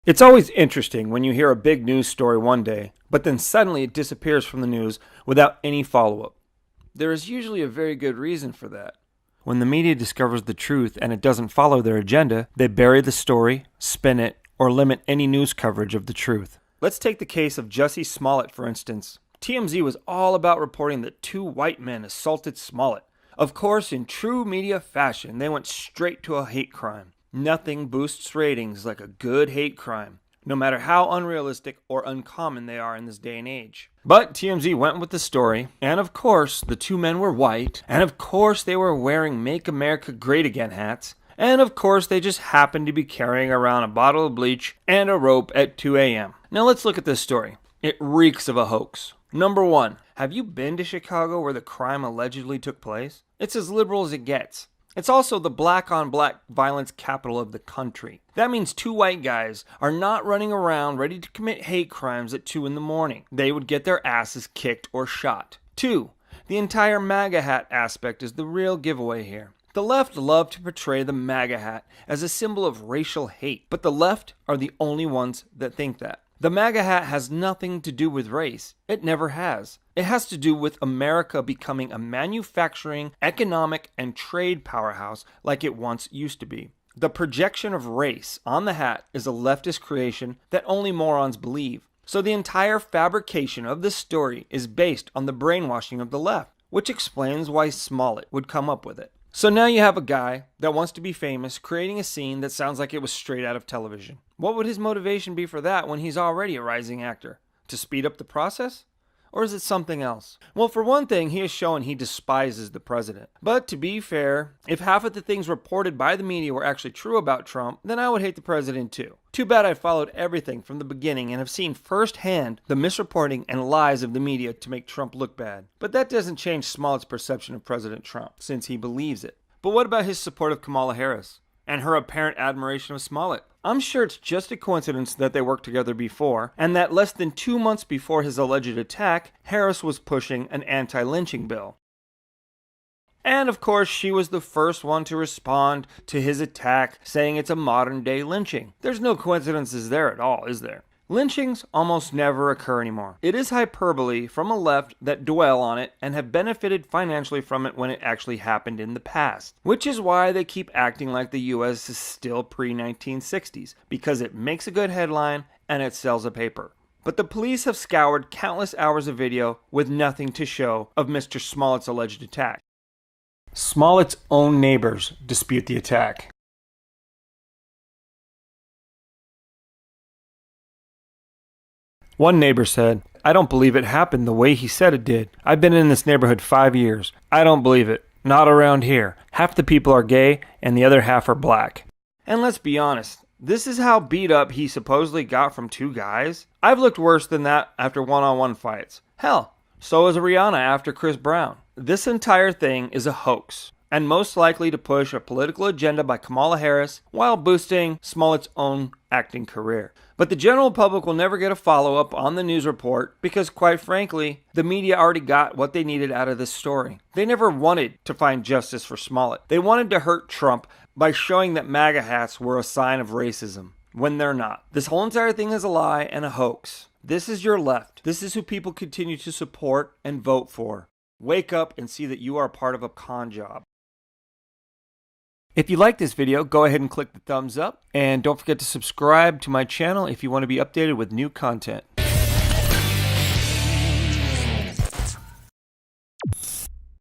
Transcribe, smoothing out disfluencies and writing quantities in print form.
It's always interesting when you hear a big news story one day, but then suddenly it disappears from the news without any follow-up. There is usually a very good reason for that. When the media discovers the truth and it doesn't follow their agenda, they bury the story, spin it, or limit any news coverage of the truth. Let's take the case of Jussie Smollett, for instance. TMZ was all about reporting that two white men assaulted Smollett. Of course, in true media fashion, they went straight to a hate crime. Nothing boosts ratings like a good hate crime, no matter how unrealistic or uncommon they are in this day and age. But TMZ went with the story, and of course, the two men were white, and of course, they were wearing Make America Great Again hats, and of course, they just happened to be carrying around a bottle of bleach and a rope at 2 a.m. Now let's look at this story. It reeks of a hoax. Number one, have you been to Chicago where the crime allegedly took place? It's as liberal as it gets. It's also the black-on-black violence capital of the country. That means two white guys are not running around ready to commit hate crimes at 2 in the morning. They would get their asses kicked or shot. 2. The entire MAGA hat aspect is the real giveaway here. The left love to portray the MAGA hat as a symbol of racial hate, but the left are the only ones that think that. The MAGA hat has nothing to do with race. It never has. It has to do with America becoming a manufacturing, economic, and trade powerhouse like it once used to be. The projection of race on the hat is a leftist creation that only morons believe. So the entire fabrication of this story is based on the brainwashing of the left, which explains why Smollett would come up with it. So now you have a guy that wants to be famous creating a scene that sounds like it was straight out of television. What would his motivation be for that when he's already a rising actor? To speed up the process? Or is it something else? Well, for one thing, he has shown he despises the president. But to be fair, if half of the things reported by the media were actually true about Trump, then I would hate the president too. Too bad I followed everything from the beginning and have seen firsthand the misreporting and lies of the media to make Trump look bad. But that doesn't change Smollett's perception of President Trump, since he believes it. But what about his support of Kamala Harris? And her apparent admiration of Smollett? I'm sure it's just a coincidence that they worked together before, and that less than 2 months before his alleged attack, Harris was pushing an anti-lynching bill. And of course, she was the first one to respond to his attack, saying it's a modern-day lynching. There's no coincidences there at all, is there? Lynchings almost never occur anymore. It is hyperbole from a left that dwell on it and have benefited financially from it when it actually happened in the past. Which is why they keep acting like the US is still pre-1960s, because it makes a good headline and it sells a paper. But the police have scoured countless hours of video with nothing to show of Mr. Smollett's alleged attack. Smollett's own neighbors dispute the attack. One neighbor said, "I don't believe it happened the way he said it did. I've been in this neighborhood 5 years. I don't believe it. Not around here. Half the people are gay and the other half are black." And let's be honest, this is how beat up he supposedly got from two guys? I've looked worse than that after one-on-one fights. Hell, so is Rihanna after Chris Brown. This entire thing is a hoax, and most likely to push a political agenda by Kamala Harris while boosting Smollett's own acting career. But the general public will never get a follow-up on the news report because, quite frankly, the media already got what they needed out of this story. They never wanted to find justice for Smollett. They wanted to hurt Trump by showing that MAGA hats were a sign of racism, when they're not. This whole entire thing is a lie and a hoax. This is your left. This is who people continue to support and vote for. Wake up and see that you are part of a con job. If you like this video, go ahead and click the thumbs up, and don't forget to subscribe to my channel if you want to be updated with new content.